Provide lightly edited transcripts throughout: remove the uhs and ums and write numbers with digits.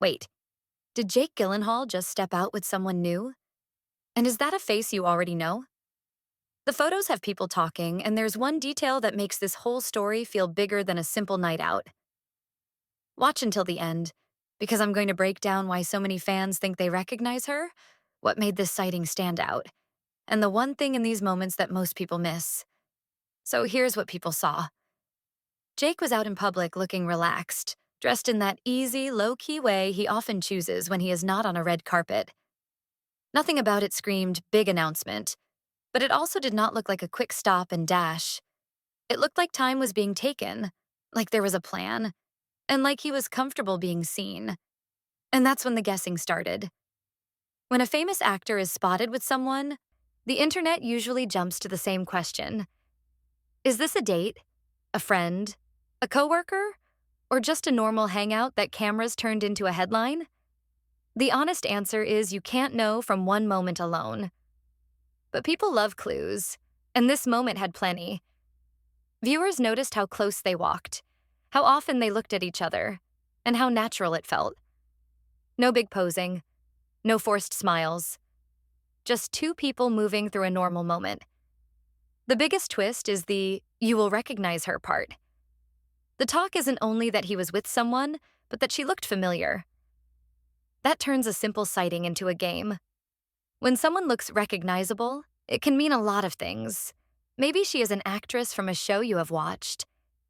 Wait, did Jake Gyllenhaal just step out with someone new? And is that a face you already know? The photos have people talking, and there's one detail that makes this whole story feel bigger than a simple night out. Watch until the end, because I'm going to break down why so many fans think they recognize her, what made this sighting stand out, and the one thing in these moments that most people miss. So here's what people saw. Jake was out in public looking relaxed, dressed in that easy, low-key way he often chooses when he is not on a red carpet. Nothing about it screamed big announcement, but it also did not look like a quick stop and dash. It looked like time was being taken, like there was a plan, and like he was comfortable being seen. And that's when the guessing started. When a famous actor is spotted with someone, the internet usually jumps to the same question. Is this a date? A friend? A coworker? Or just a normal hangout that cameras turned into a headline? The honest answer is you can't know from one moment alone. But people love clues, and this moment had plenty. Viewers noticed how close they walked, how often they looked at each other, and how natural it felt. No big posing, no forced smiles, just two people moving through a normal moment. The biggest twist is the "you will recognize her" part. The talk isn't only that he was with someone, but that she looked familiar. That turns a simple sighting into a game. When someone looks recognizable, it can mean a lot of things. Maybe she is an actress from a show you have watched.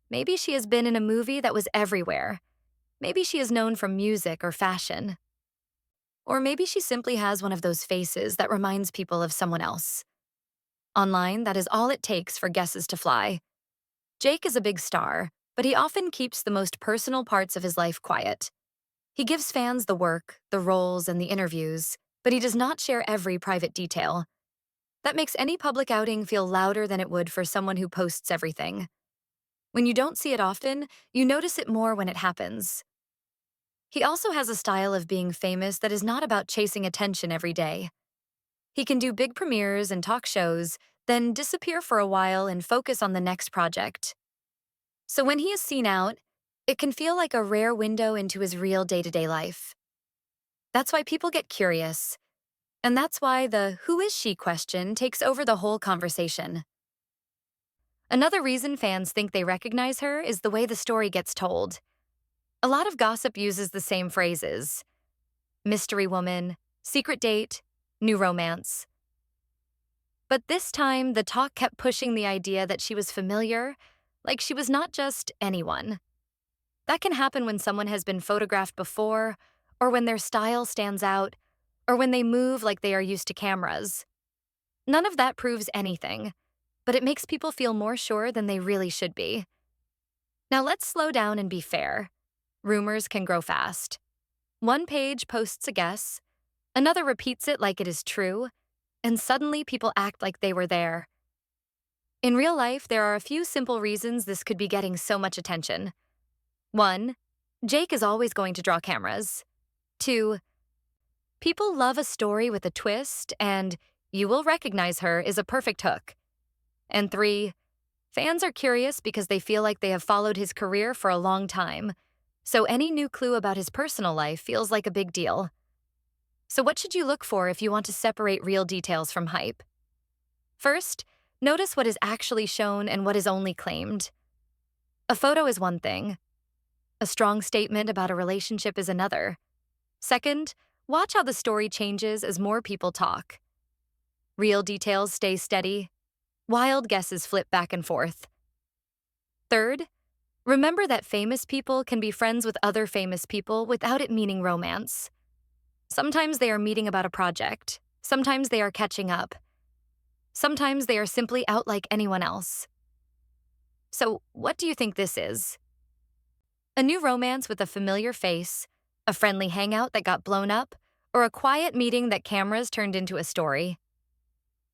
Maybe she has been in a movie that was everywhere. Maybe she is known from music or fashion. Or maybe she simply has one of those faces that reminds people of someone else. Online, that is all it takes for guesses to fly. Jake is a big star, but he often keeps the most personal parts of his life quiet. He gives fans the work, the roles, and the interviews, but he does not share every private detail. That makes any public outing feel louder than it would for someone who posts everything. When you don't see it often, you notice it more when it happens. He also has a style of being famous that is not about chasing attention every day. He can do big premieres and talk shows, then disappear for a while and focus on the next project. So when he is seen out, it can feel like a rare window into his real day-to-day life. That's why people get curious. And that's why the "who is she" question takes over the whole conversation. Another reason fans think they recognize her is the way the story gets told. A lot of gossip uses the same phrases: mystery woman, secret date, new romance. But this time, the talk kept pushing the idea that she was familiar, like she was not just anyone. That can happen when someone has been photographed before, or when their style stands out, or when they move like they are used to cameras. None of that proves anything, but it makes people feel more sure than they really should be. Now let's slow down and be fair. Rumors can grow fast. One page posts a guess, another repeats it like it is true, and suddenly people act like they were there. In real life, there are a few simple reasons this could be getting so much attention. 1. Jake is always going to draw cameras. 2. People love a story with a twist, and "you will recognize her" is a perfect hook. And 3. Fans are curious because they feel like they have followed his career for a long time, so any new clue about his personal life feels like a big deal. So what should you look for if you want to separate real details from hype? First, notice what is actually shown and what is only claimed. A photo is one thing. A strong statement about a relationship is another. Second, watch how the story changes as more people talk. Real details stay steady. Wild guesses flip back and forth. Third, remember that famous people can be friends with other famous people without it meaning romance. Sometimes they are meeting about a project. Sometimes they are catching up. Sometimes they are simply out like anyone else. So, what do you think this is? A new romance with a familiar face, a friendly hangout that got blown up, or a quiet meeting that cameras turned into a story?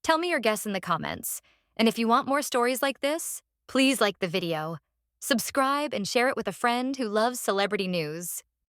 Tell me your guess in the comments. And if you want more stories like this, please like the video, subscribe, and share it with a friend who loves celebrity news.